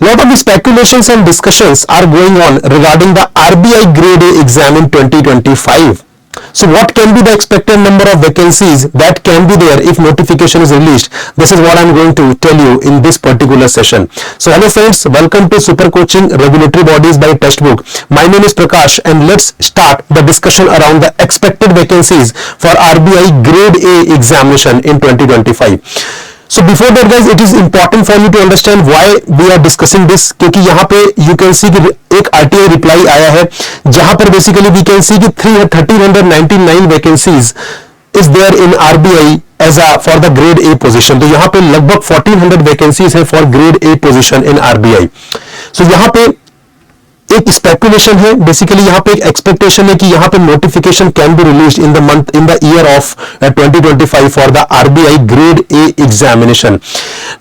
Lot of speculations and discussions are going on regarding the RBI Grade A exam in 2025. So what can be the expected number of vacancies that can be there if notification is released? This is what I'm going to tell you in this particular session. So hello friends, welcome to Super Coaching Regulatory Bodies by Textbook. My name is Prakash and let's start the discussion around the expected vacancies for RBI Grade A examination in 2025. So before that guys, it is important for you to understand why we are discussing this, क्योंकि यहाँ पे you can see कि एक RTI reply आया है जहां पर basically we can see कि 1399 vacancies is there in RBI as a for the grade A position. तो यहाँ पे लगभग 1400 वैकेंसीज है for grade A position in RBI. So यहाँ पे एक स्पेकुलेशन है, बेसिकली यहाँ पे एक एक्सपेक्टेशन है कि यहाँ पे notification can be released in the year of 2025 for the RBI grade A examination.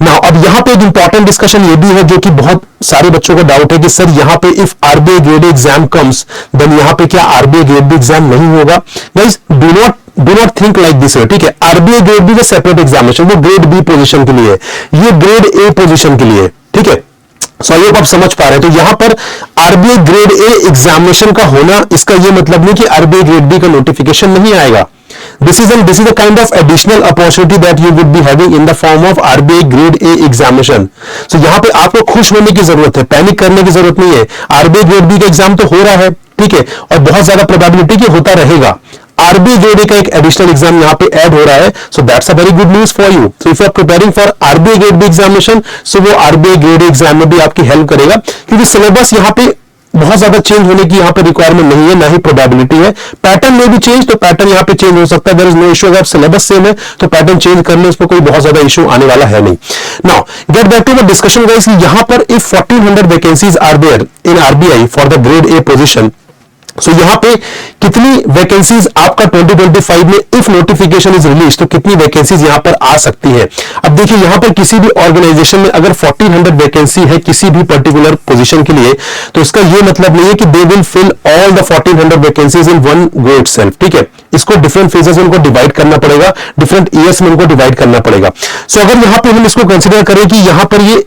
Now अब यहाँ पे एक इंपॉर्टेंट डिस्कशन ये भी है जो कि बहुत सारे बच्चों का डाउट है कि सर यहाँ पे if RBI grade A exam comes then यहाँ पे क्या RBI ग्रेड बी एग्जाम नहीं होगा? Guys do not think like this way, ठीक है. RBI grade B separate examination, वो ग्रेड बी पोजीशन के लिए, ये ग्रेड ए पोजीशन के लिए, ठीक है. सो ये आप समझ पा रहे हैं. तो यहां पर RBI ग्रेड ए एग्जामिनेशन का होना इसका ये मतलब नहीं कि RBI ग्रेड बी का नोटिफिकेशन नहीं आएगा. This is a kind of additional opportunity that you would be having in the form of RBI grade A examination. So यहाँ पे आपको खुश होने की जरूरत है, पैनिक करने की जरूरत नहीं है. RBI ग्रेड बी का एग्जाम तो हो रहा है, ठीक है, और बहुत ज्यादा प्रोबेबिलिटी कि होता रहेगा. RBI ग्रेड ए का एक एडिशनल एग्जाम यहाँ पे ऐड हो रहा है. So that's a very good news for you. So if you are preparing for RBI grade B examination, so वो RBI ग्रेड ए एग्जाम में भी आपकी हेल्प करेगा, क्योंकि सिलेबस यहाँ पे बहुत ज्यादा चेंज होने की यहाँ पे रिक्वायरमेंट नहीं है, ना ही प्रोबेबिलिटी है. पैटर्न में भी चेंज, तो पैटर्न यहाँ पे चेंज हो सकता है. There is no issue. अगर सिलेबस सेम है तो पैटर्न चेंज करने उसमें कोई बहुत ज्यादा इशू आने वाला है नहीं. Now get back to the discussion guys. यहाँ पर if 1400 vacancies are there in RBI for the grade A position, so यहाँ पे कितनी वैकेंसीज आपका 2025 में इफ नोटिफिकेशन इज रिलीज, तो कितनी वैकेंसीज यहाँ पर आ सकती है? अब देखिए यहाँ पर किसी भी ऑर्गेनाइजेशन में अगर 1400 वैकेंसी है किसी भी पर्टिकुलर पोजीशन के लिए, तो इसका ये मतलब नहीं है कि they will fill all the 1400 vacancies in one go itself, ठीक है. इसको डिफरेंट फेजेस में उनको डिवाइड करना पड़ेगा, डिफरेंट ईयर्स में उनको डिवाइड करना पड़ेगा. सो अगर यहाँ पे हम इसको कंसिडर करें कि यहाँ पर ये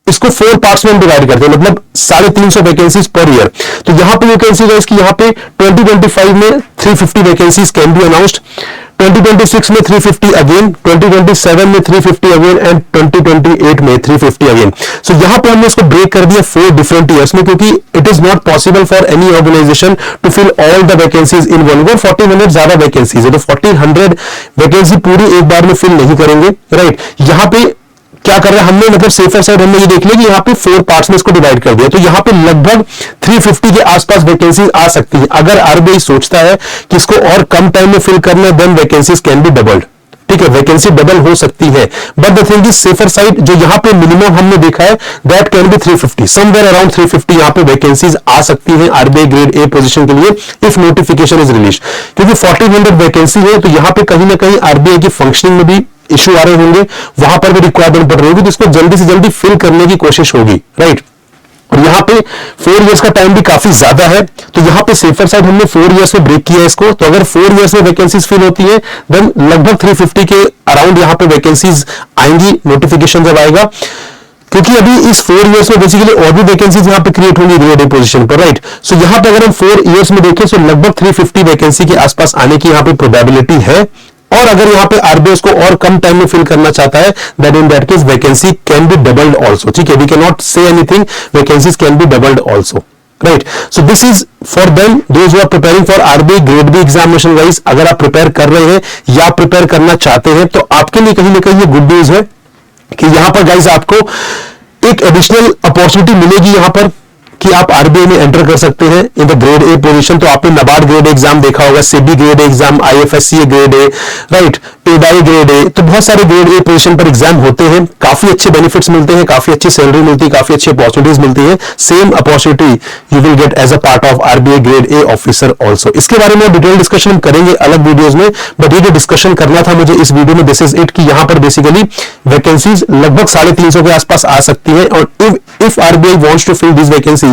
इसको 4 पार्ट्स में डिवाइड करते हैं, मतलब 350 वैकेंसीज पर ईयर. तो यहां पे वैकेंसी गाइस कि यहां पे 2025 में 350 वैकेंसीज कैन बी अनाउंस्ड, 2026 में 350 अगेन, 2027 में 350 अगेन एंड 2028 में 350 अगेन. सो यहां पे हमने इसको ब्रेक कर दिया 4 डिफरेंट ईयर्स में, क्योंकि it is not possible for any organisation to fill all the vacancies in one go. 1400 ज्यादा वैकेंसीज है, तो 1400 वैकेंसी पूरी एक बार में फिल नहीं करेंगे, राइट. यहां पे क्या कर रहे हैं हमने, मतलब सेफर साइड हमने ये देख लिया कि यहाँ पे 4 पार्ट्स में इसको डिवाइड कर दिया. तो यहाँ पे लगभग 350 के आसपास वैकेंसीज आ सकती है. अगर RBI सोचता है कि इसको और कम टाइम में फिल करना है, then vacancies can be doubled, ठीक है. वैकेंसी डबल हो सकती है, but the thing is safer side जो यहाँ पे मिनिमम हमने देखा है that can be 350, somewhere around 350 यहाँ पे वैकेंसीज आ सकती है RBI ग्रेड ए पोजीशन के लिए इफ नोटिफिकेशन इज रिलीज. क्योंकि 1400 वैकेंसी है, तो यहाँ पे कहीं ना कहीं RBI की फंक्शनिंग में भी इशू आ रहे होंगे, वहां पर भी रिक्वायरमेंट बढ़ रही होगी, तो इसको जल्दी से जल्दी फिल करने की कोशिश होगी, राइट. और यहाँ पे 4 इयर्स का टाइम भी काफी ज्यादा है, तो यहाँ पे सेफर साइड हमने 4 इयर्स में ब्रेक किया इसको. तो अगर 4 इयर्स में वैकेंसीज फिल होती है देन लगभग 350 के अराउंड यहाँ पे वैकेंसीज आएंगी नोटिफिकेशन जब आएगा. क्योंकि अभी इस 4 इयर्स में बेसिकली और भी वैकेंसीज यहाँ पे क्रिएट होंगी ग्रेड ए पोजीशन पर, राइट. सो यहाँ पे अगर हम 4 इयर्स में देखें तो लगभग 350 वैकेंसी के आसपास आने की यहाँ पे प्रोबेबिलिटी है. और अगर यहाँ पे RBI को और कम टाइम में फिल करना चाहता है, then in that case vacancy can be doubled also, ठीक है. We can not say anything, vacancies can be doubled also, right. So this is for them those who are preparing for RBI grade B examination guys. अगर आप prepare कर रहे हैं या prepare करना चाहते हैं, तो आपके लिए कहीं ना कहीं ये गुड न्यूज है कि यहां पर गाइस आपको एक एडिशनल अपॉर्चुनिटी मिलेगी यहाँ पर कि आप RBI में एंटर कर सकते हैं in the grade A position. तो आपने NABARD ग्रेड एग्जाम देखा होगा, SEBI grade exam, IFSC grade A, right, PDI grade A. तो बहुत सारे ग्रेड ए पोजीशन पर एग्जाम होते हैं, काफी अच्छे बेनिफिट्स मिलते हैं, काफी अच्छी सैलरी मिलती है, काफी अच्छी अपॉर्चुनिटीज मिलती है. Same opportunity you will get as a part of RBI grade A officer also. इसके बारे में डिटेल डिस्कशन हम करेंगे अलग वीडियोज में, बट ये जो डिस्कशन करना था मुझे इस वीडियो में, दिस इज इट, कि यहाँ पर बेसिकली वैकेंसीज लगभग 350 के आसपास आ सकती है. और if RBI wants to fill this vacancy,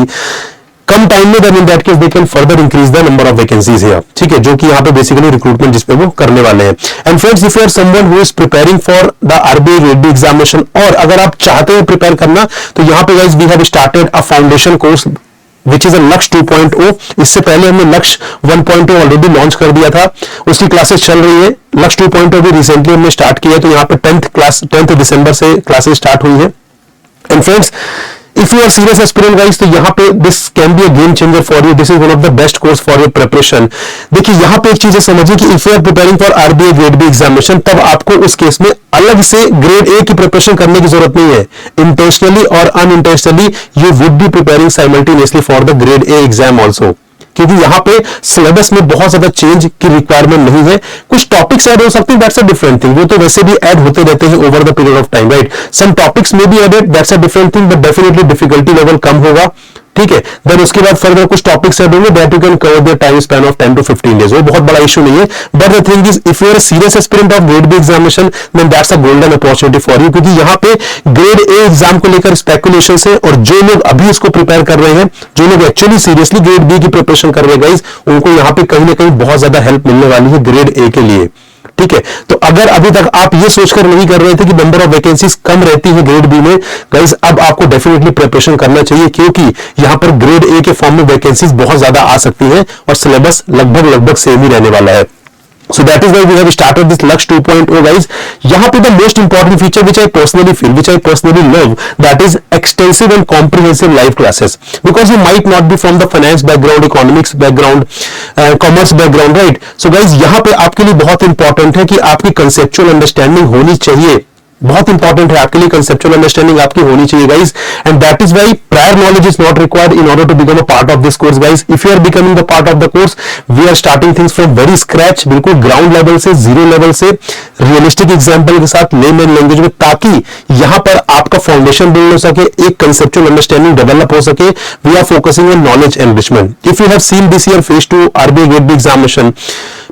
कम टाइम में, then in that case they can further increase the number of vacancies here, ठीक है, जो कि यहाँ पे बेसिकली रिक्रूटमेंट जिसपे वो करने वाले हैं। And friends, if you are someone who is preparing for the RBI grade B examination, और अगर आप चाहते हैं प्रिपेयर करना, तो यहाँ पे guys we have started a foundation course which is a Lakshya 2.0। इससे पहले हमने लक्ष्य 1.0 ऑलरेडी लॉन्च कर दिया था, उसकी क्लासेस चल रही है। लक्ष्य 2.0 भी रिसेंटली हमने स्टार्ट किया है, तो यहाँ पे 10th दिसंबर से क्लासेस स्टार्ट हुई है। And friends, if you are serious aspirant guys, तो यहाँ पे this can be a game changer for you, this is one of the best course for your preparation। देखिए यहाँ पे एक चीज समझिए कि if you are preparing for RBI grade B examination, तब आपको उस केस में अलग से ग्रेड ए की प्रिपरेशन करने की जरूरत नहीं है। इंटेंशनली और unintentionally you would be preparing simultaneously for the grade A exam also, क्योंकि यहाँ पे सिलेबस में बहुत ज्यादा चेंज की रिक्वायरमेंट नहीं है। कुछ टॉपिक्स ऐड हो सकते हैं, दैट्स अ डिफरेंट थिंग, वो तो वैसे भी ऐड होते रहते हैं over the period of time, right. Some topics में भी added, that's a different thing, but definitely difficulty level कम होगा, ठीक है। देन उसके बाद फर्दर कुछ टॉपिक्स ऐड होंगे, that you can cover the time span of 10 to 15 days, वो बहुत बड़ा इशू नहीं है। But the thing is, if you are a serious aspirant of grade B examination, then that's a golden opportunity for you, क्योंकि यहाँ पे grade A exam को लेकर स्पेकुलेशन है, और जो लोग अभी इसको प्रिपेयर कर रहे हैं, जो लोग एक्चुअली सीरियसली ग्रेड बी की प्रिपरेशन कर रहे हैं गाइस, उनको यहाँ पे कहीं ना कहीं बहुत ज्यादा हेल्प मिलने वाली है ग्रेड ए के लिए, ठीक है। तो अगर अभी तक आप ये सोचकर नहीं कर रहे थे कि नंबर ऑफ वैकेंसीज कम रहती है ग्रेड बी में, गाइस अब आपको डेफिनेटली प्रिपरेशन करना चाहिए, क्योंकि यहां पर ग्रेड ए के फॉर्म में वैकेंसीज बहुत ज्यादा आ सकती हैं और सिलेबस लगभग सेम ही रहने वाला है। So that is why we have started this Lux 2.0 guys। यहाँ पे the most important feature which I personally feel, which I personally love, that is extensive and comprehensive live classes, because you might not be from the finance background, economics background, commerce background, right। So guys, यहाँ पे आपके लिए बहुत important है कि आपकी conceptual understanding होनी चाहिए, बहुत इंपॉर्टेंट है आपके लिए, कंसेप्चुअल अंडरस्टैंडिंग आपकी होनी चाहिए guys. And that is why prior knowledge is not required in order to become a part of this course guys. If you are becoming the part of the course, we are starting things from very scratch, बिल्कुल ground level से, zero level से, realistic example के साथ, layman language में, ताकि यहां पर आपका फाउंडेशन बिल्ड हो सके, एक कंसेप्चुअल अंडरस्टैंडिंग डेवलप हो सके। We are focusing on knowledge enrichment. If you have seen this year phase 2 RBI grade B examination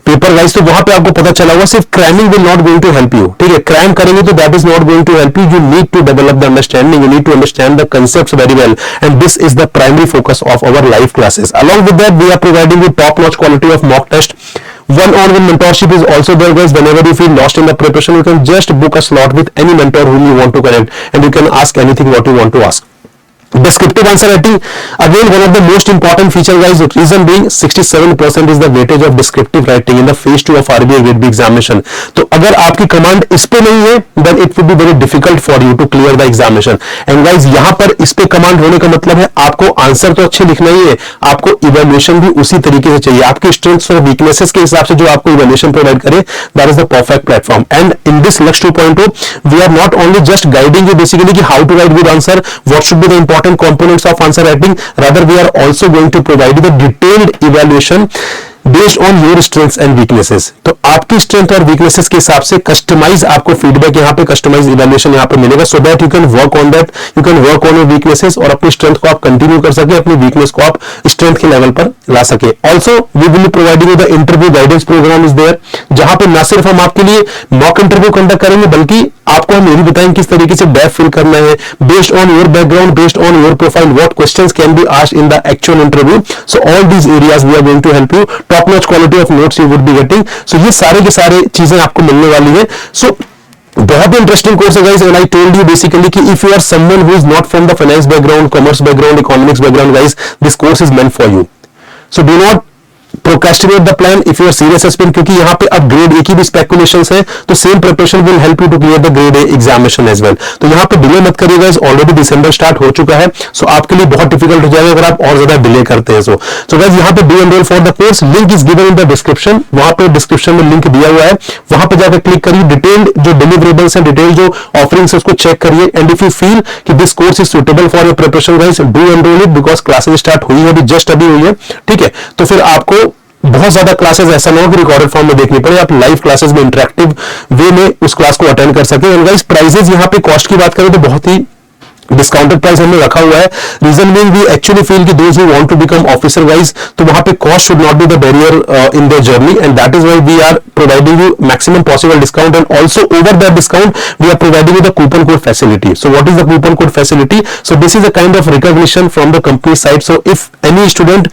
paper guys, तो वहां पे आपको पता चला होगा सिर्फ cramming will not going to help you, ठीक है। क्रैम करेंगे तो that is not going to help you, you need to develop the understanding, you need to understand the concepts very well, and this is the primary focus of our live classes। along with that, we are providing you top notch quality of mock test, one-on-one mentorship is also there guys। whenever you feel lost in the preparation, you can just book a slot with any mentor whom you want to connect, and you can ask anything what you want to ask। Descriptive answer writing, again one of the most important feature guys, reason being 67% is the weightage of descriptive writing in the phase 2 of RBI grade B examination। तो अगर आपकी command इस पे नहीं है, then it would be very difficult for you to clear the examination। and guys, यहाँ पर इस पे कमांड होने का मतलब है आपको आंसर तो अच्छे लिखना ही है, आपको इवैल्यूएशन भी उसी तरीके से चाहिए, आपके स्ट्रेंथ्स और वीकनेसेस के हिसाब से जो आपको इवैल्यूएशन प्रोवाइड करे, that is the perfect platform। and in this Lux 2.0, we are not only just guiding you basically कि how to write good answer, what should be the important components of answer writing, rather we are also going to provide you the detailed evaluation based on your strengths and weaknesses. तो आपकी strength और weaknesses के हिसाब से customise आपको feedback यहाँ पे, customise evaluation यहाँ पे मिलेगा, so that you can work on that, you can work on your weaknesses, और अपनी स्ट्रेंथ को आप कंटिन्यू कर सके, अपनी वीकनेस को आप स्ट्रेंथ के लेवल पर ला सके। Also we will be providing you the interview guidance programme is there, जहां पे न सिर्फ हम आपके लिए मॉक इंटरव्यू कंडक्ट करेंगे, बल्कि आपको हम ये भी बताएंगे किस तरीके से डेफ फिल करना है, based on your background, based on your profile, what questions can be asked in the actual interview. So all these areas we are going to help you, top notch quality of notes you would be getting. So ये सारे के सारे चीजें आपको मिलने वाली है। So बहुत इंटरेस्टिंग कोर्स है guys, and I told you basically कि if you are someone who is not from the finance background, commerce background, economics background guys, this course is meant for you. So do not procrastinate the plan if you are serious aspirant, क्योंकि यहाँ पे अब grade A की भी speculations है, तो same preparation will help you to clear the grade A examination as well. तो यहाँ पे डिले मत करिएगा, ऑलरेडी दिसंबर स्टार्ट हो चुका है, सो आपके लिए बहुत डिफिकल्ट हो जाएगा अगर आप और ज्यादा डिले करते हैं। सो गाइस, यहाँ पे do enrol for the course, link is given in the description, वहां पे डिस्क्रिप्शन में लिंक दिया हुआ है, वहां पे जाकर क्लिक करिए, डिटेल्ड जो डिलीवरेबल्स है, डिटेल जो ऑफरिंग्स है उसको चेक करिए, एंड इफ यू फील कि this course is suitable for your preparation guys, do enrol it, because classes start हुई है अभी, जस्ट अभी हुई है, ठीक है। तो फिर आपको बहुत ज्यादा क्लासेस ऐसा ना हो कि रिकॉर्डेड फॉर्म में देखनी पड़े, आप लाइव क्लासेस में इंटरेक्टिव वे में उस क्लास को अटेंड कर सके। एंड गाइस, प्राइजेस यहाँ पे कॉस्ट की बात करें तो बहुत ही डिस्काउंटेड प्राइस हमने रखा हुआ है. Reason being we actually feel कि those who want to become officer wise, तो वहां पे cost should not be the barrier in their journey, and that is why we are providing you maximum possible discount, and also over that discount we are providing you the coupon code facility. So what is the coupon code facility? So this is a kind of recognition from the company side. So if any student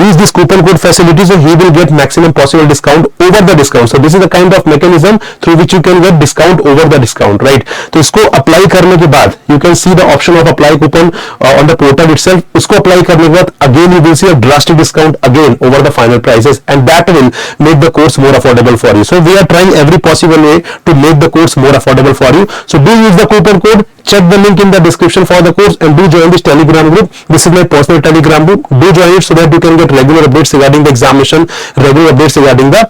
use this coupon code facility, so he will get maximum possible discount over the discount. So this is the kind of mechanism through which you can get discount over the discount, right? तो इसको apply करने के बाद you can see the option of apply coupon on the portal itself. उसको apply करने के बाद again you will see a drastic discount again over the final prices, and that will make the course more affordable for you. So we are trying every possible way to make the course more affordable for you. So do use the coupon code. Check the link in the description for the course, and do join this Telegram group. This is my personal Telegram group. Do join it so that you can get regular updates regarding the examination, regular updates regarding the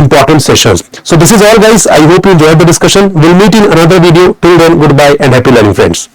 important sessions. So this is all, guys. I hope you enjoyed the discussion. We'll meet in another video. Till then, goodbye and happy learning, friends.